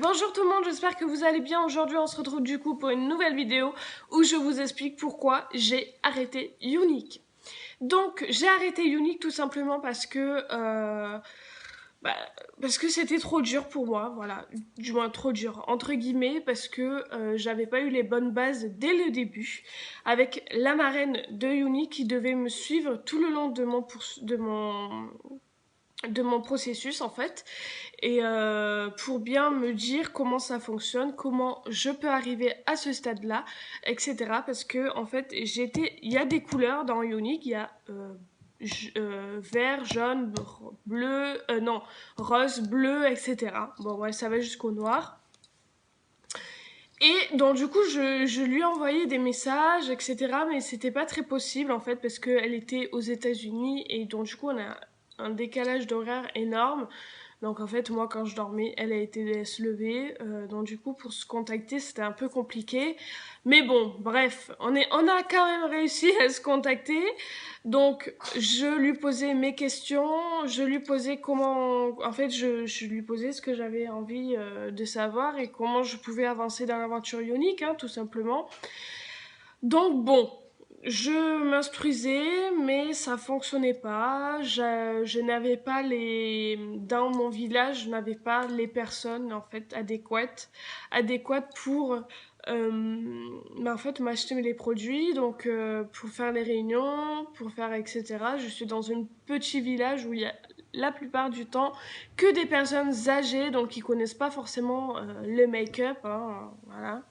Bonjour tout le monde, j'espère que vous allez bien. Aujourd'hui on se retrouve du coup pour une nouvelle vidéo où je vous explique pourquoi j'ai arrêté Unique. Donc j'ai arrêté Unique tout simplement bah, parce que c'était trop dur pour moi, voilà, du moins trop dur entre guillemets parce que j'avais pas eu les bonnes bases dès le début avec la marraine de Unique qui devait me suivre tout le long de mon processus en fait et pour bien me dire comment ça fonctionne, comment je peux arriver à ce stade-là, etc. Parce que en fait, il y a des couleurs dans Unique, il y a vert, jaune, bleu, non, rose, bleu, etc. Bon, ouais, ça va jusqu'au noir. Et donc du coup, je lui ai envoyé des messages, etc. Mais c'était pas très possible en fait parce qu'elle était aux États-Unis et donc du coup, on a un décalage d'horaire énorme. Donc en fait, moi quand je dormais, elle a été se lever. Donc du coup, pour se contacter, c'était un peu compliqué. Mais bon, bref, on a quand même réussi à se contacter. Donc je lui posais mes questions, je lui posais comment... En fait, je lui posais ce que j'avais envie de savoir et comment je pouvais avancer dans l'aventure ionique, hein, tout simplement. Donc bon, je m'instruisais, mais ça fonctionnait pas. Je n'avais pas les... Dans mon village, je n'avais pas les personnes, en fait, adéquates pour... en fait, m'acheter les produits, donc pour faire les réunions, pour faire etc. Je suis dans un petit village où il y a la plupart du temps que des personnes âgées, donc qui connaissent pas forcément le make-up, hein, voilà.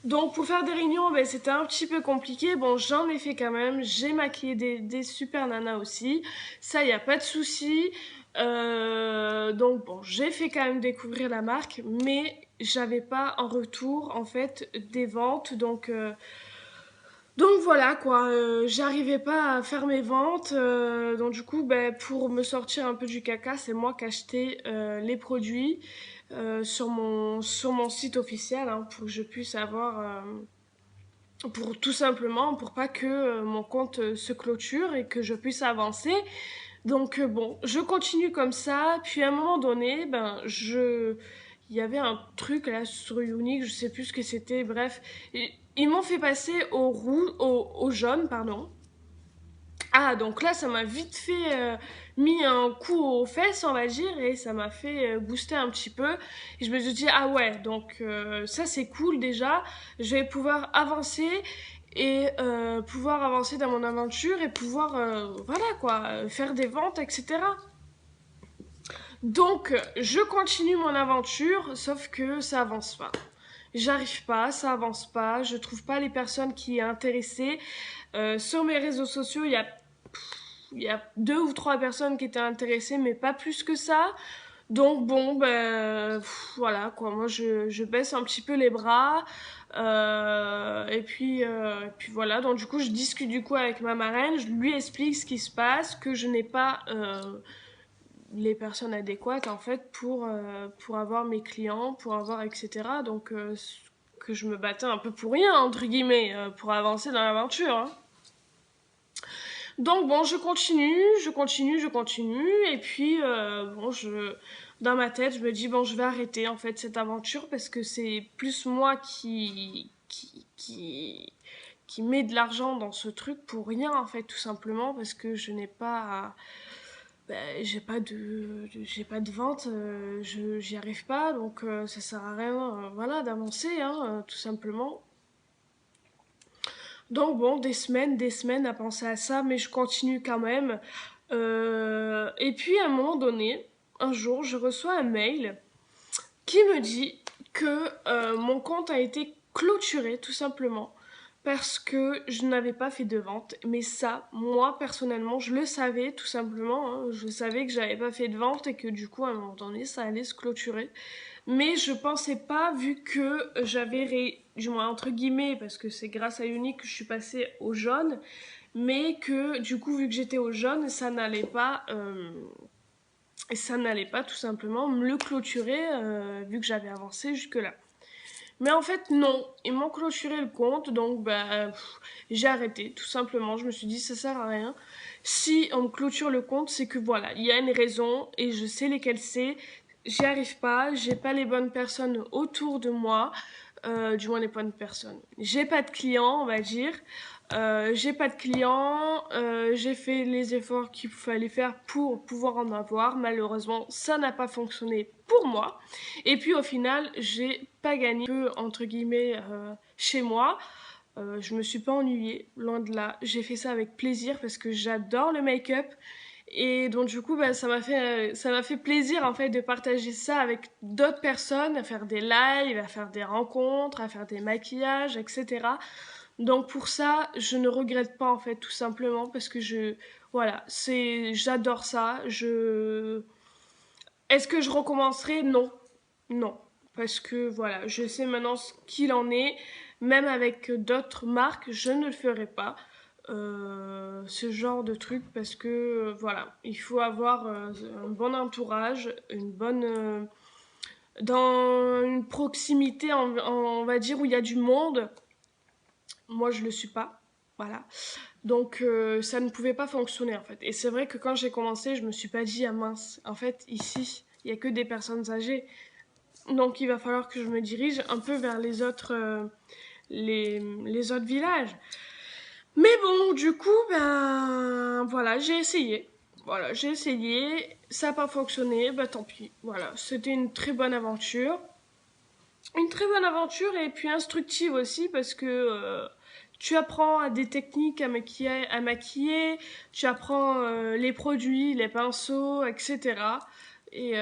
Donc pour faire des réunions, ben, c'était un petit peu compliqué. Bon, j'en ai fait quand même. J'ai maquillé des super nanas aussi. Ça, il n'y a pas de souci. Donc bon, j'ai fait quand même découvrir la marque, mais j'avais pas en retour en fait des ventes. Donc voilà quoi, j'arrivais pas à faire mes ventes. Donc du coup, ben, pour me sortir un peu du caca, c'est moi qui achetais les produits sur mon site officiel hein, pour que je puisse avoir pour tout simplement pour pas que mon compte se clôture et que je puisse avancer. Donc bon, je continue comme ça, puis à un moment donné, il y avait un truc là sur Unique, je sais plus ce que c'était, bref, ils m'ont fait passer au jaune, pardon. Ah, donc là, ça m'a vite fait mis un coup aux fesses, on va dire, et ça m'a fait booster un petit peu. Et je me suis dit, ah ouais, donc ça c'est cool déjà, je vais pouvoir avancer et pouvoir avancer dans mon aventure et pouvoir, voilà quoi, faire des ventes, etc. Donc, je continue mon aventure, sauf que ça avance pas. J'arrive pas, ça avance pas, je trouve pas les personnes qui sont intéressées. Sur mes réseaux sociaux, il y a deux ou trois personnes qui étaient intéressées, mais pas plus que ça. Donc bon, voilà quoi, moi je baisse un petit peu les bras. Et puis voilà, donc du coup je discute du coup avec ma marraine, je lui explique ce qui se passe, que je n'ai pas les personnes adéquates en fait pour avoir mes clients, pour avoir etc. Donc que je me battais un peu pour rien entre guillemets pour avancer dans l'aventure. Hein. Donc bon, je continue, et puis dans ma tête, je me dis bon, je vais arrêter en fait cette aventure parce que c'est plus moi qui met de l'argent dans ce truc pour rien en fait, tout simplement parce que je n'ai pas, j'ai pas de vente, j'y arrive pas, donc ça sert à rien, voilà, d'avancer, hein, tout simplement. Donc bon, des semaines à penser à ça, mais je continue quand même. Et puis à un moment donné, un jour, je reçois un mail qui me dit que mon compte a été clôturé tout simplement parce que je n'avais pas fait de vente. Mais ça, moi personnellement, je le savais tout simplement. Hein. Je savais que j'avais pas fait de vente et que du coup, à un moment donné, ça allait se clôturer. Mais je pensais pas, vu que du moins entre guillemets, parce que c'est grâce à Unique que je suis passée au jaune, mais que du coup, vu que j'étais au jaune, ça n'allait pas tout simplement me le clôturer, vu que j'avais avancé jusque-là. Mais en fait, non, ils m'ont clôturé le compte, donc j'ai arrêté, tout simplement. Je me suis dit, ça sert à rien. Si on me clôture le compte, c'est que voilà, il y a une raison et je sais lesquelles c'est. j'y arrive pas, j'ai pas les bonnes personnes autour de moi, du moins les bonnes personnes. J'ai pas de clients, on va dire. J'ai pas de clients, j'ai fait les efforts qu'il fallait faire pour pouvoir en avoir. Malheureusement, ça n'a pas fonctionné pour moi. Et puis au final, j'ai pas gagné peu, entre guillemets, chez moi. Je me suis pas ennuyée, loin de là. J'ai fait ça avec plaisir parce que j'adore le make-up. Et donc du coup, bah, ça m'a fait plaisir en fait de partager ça avec d'autres personnes, à faire des lives, à faire des rencontres, à faire des maquillages, etc. Donc pour ça, je ne regrette pas en fait, tout simplement parce que voilà, j'adore ça. Est-ce que je recommencerai? Non, non, parce que voilà, je sais maintenant ce qu'il en est. Même avec d'autres marques, je ne le ferai pas. Ce genre de truc parce que voilà, il faut avoir un bon entourage, dans une proximité, on va dire, où il y a du monde. Moi, je le suis pas. Voilà. Donc, ça ne pouvait pas fonctionner, en fait. Et c'est vrai que quand j'ai commencé, je me suis pas dit, ah mince, en fait, ici, il y a que des personnes âgées. Donc, il va falloir que je me dirige un peu vers les autres villages. Mais bon, du coup, ben, voilà, j'ai essayé. Voilà, j'ai essayé. Ça n'a pas fonctionné, bah tant pis. Voilà, c'était une très bonne aventure. Une très bonne aventure et puis instructive aussi parce que tu apprends des techniques à maquiller, tu apprends les produits, les pinceaux, etc. Et,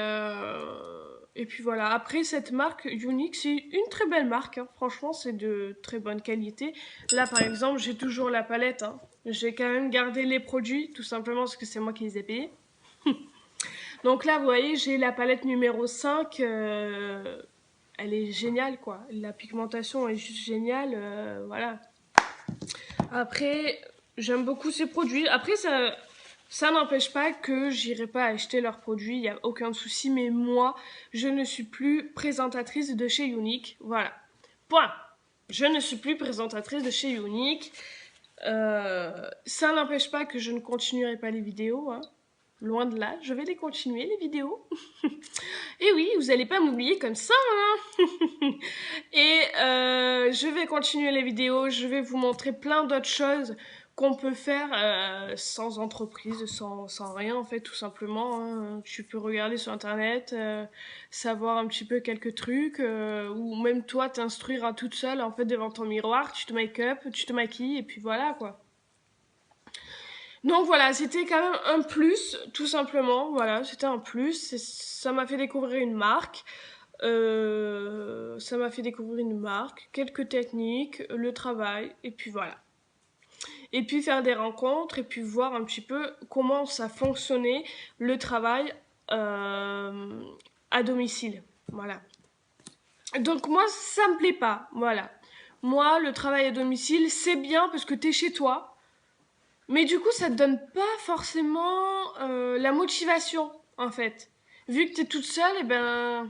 et puis voilà, après cette marque Unique, c'est une très belle marque, hein. Franchement c'est de très bonne qualité. Là par exemple j'ai toujours la palette, hein. J'ai quand même gardé les produits, tout simplement parce que c'est moi qui les ai payés. Donc là vous voyez j'ai la palette numéro 5, elle est géniale quoi. La pigmentation est juste géniale, voilà. Après, j'aime beaucoup ces produits. Après, ça n'empêche pas que j'irai pas acheter leurs produits, il n'y a aucun souci. Mais moi, je ne suis plus présentatrice de chez Unique. Voilà. Point. Je ne suis plus présentatrice de chez Unique. Ça n'empêche pas que je ne continuerai pas les vidéos, hein. Loin de là, je vais les continuer, les vidéos. Et oui, vous n'allez pas m'oublier comme ça, hein. Et je vais continuer les vidéos, je vais vous montrer plein d'autres choses qu'on peut faire sans entreprise, sans rien en fait, tout simplement, hein. Tu peux regarder sur internet, savoir un petit peu quelques trucs, ou même toi t'instruire à toute seule en fait devant ton miroir, tu te make-up, tu te maquilles et puis voilà quoi. Donc voilà, c'était quand même un plus, tout simplement. Voilà, c'était un plus. Ça m'a fait découvrir une marque. Ça m'a fait découvrir une marque, quelques techniques, le travail, et puis voilà. Et puis faire des rencontres, et puis voir un petit peu comment ça fonctionnait, le travail à domicile. Voilà. Donc moi, ça me plaît pas. Voilà. Moi, le travail à domicile, c'est bien parce que t'es chez toi. Mais du coup, ça te donne pas forcément la motivation, en fait. Vu que t'es toute seule, et ben,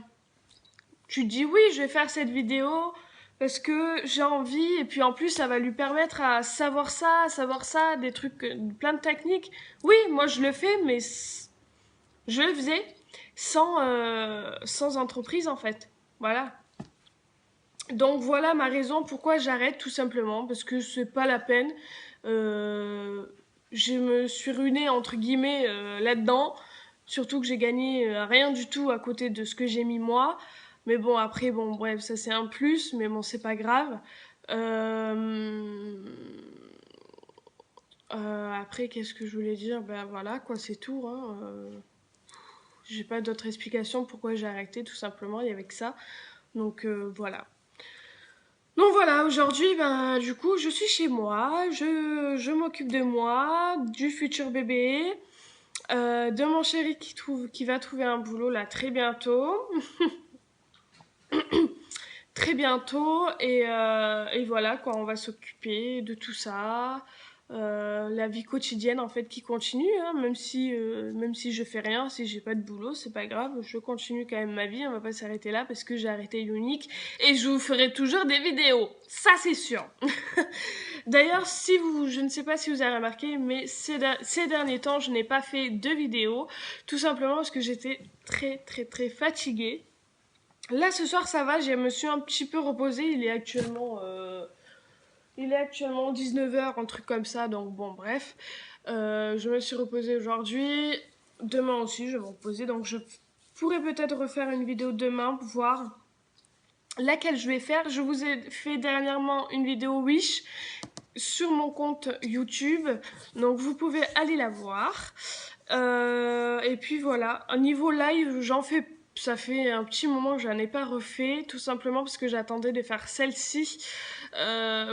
tu te dis oui, je vais faire cette vidéo parce que j'ai envie. Et puis en plus, ça va lui permettre à savoir ça, des trucs, plein de techniques. Oui, moi je le fais, mais je le faisais sans entreprise, en fait. Voilà. Donc voilà ma raison pourquoi j'arrête, tout simplement, parce que c'est pas la peine. Euh, je me suis ruinée entre guillemets là-dedans, surtout que j'ai gagné rien du tout à côté de ce que j'ai mis moi. Mais bon après bon bref ça c'est un plus, mais bon c'est pas grave. Euh, après qu'est-ce que je voulais dire? Ben voilà quoi c'est tout, hein. J'ai pas d'autre explication pourquoi j'ai arrêté, tout simplement il y avait que ça. Donc voilà. Donc voilà, aujourd'hui, ben, du coup, je suis chez moi, je m'occupe de moi, du futur bébé, de mon chéri qui va trouver un boulot là très bientôt, très bientôt, et voilà quoi, on va s'occuper de tout ça. la vie quotidienne en fait qui continue, hein, même si je fais rien, si j'ai pas de boulot, c'est pas grave, je continue quand même ma vie, on va pas s'arrêter là parce que j'ai arrêté Unique et je vous ferai toujours des vidéos, ça c'est sûr. D'ailleurs, je ne sais pas si vous avez remarqué, mais ces derniers temps, je n'ai pas fait de vidéos, tout simplement parce que j'étais très fatiguée. Là, ce soir, ça va, je me suis un petit peu reposée, il est actuellement 19h, un truc comme ça, donc bon, bref. Je me suis reposée aujourd'hui, demain aussi, je vais me reposer, donc je pourrais peut-être refaire une vidéo demain, voir laquelle je vais faire. Je vous ai fait dernièrement une vidéo Wish sur mon compte YouTube, donc vous pouvez aller la voir. Et puis voilà, au niveau live, ça fait un petit moment que je n'en ai pas refait, tout simplement parce que j'attendais de faire celle-ci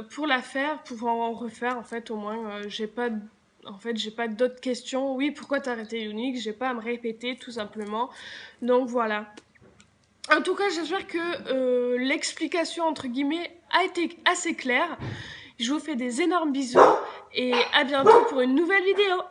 pour la faire, pour en refaire en fait, au moins j'ai pas d'autres questions. Oui, pourquoi t'as arrêté Unique? J'ai pas à me répéter, tout simplement. Donc voilà. En tout cas, j'espère que l'explication entre guillemets a été assez claire. Je vous fais des énormes bisous et à bientôt pour une nouvelle vidéo.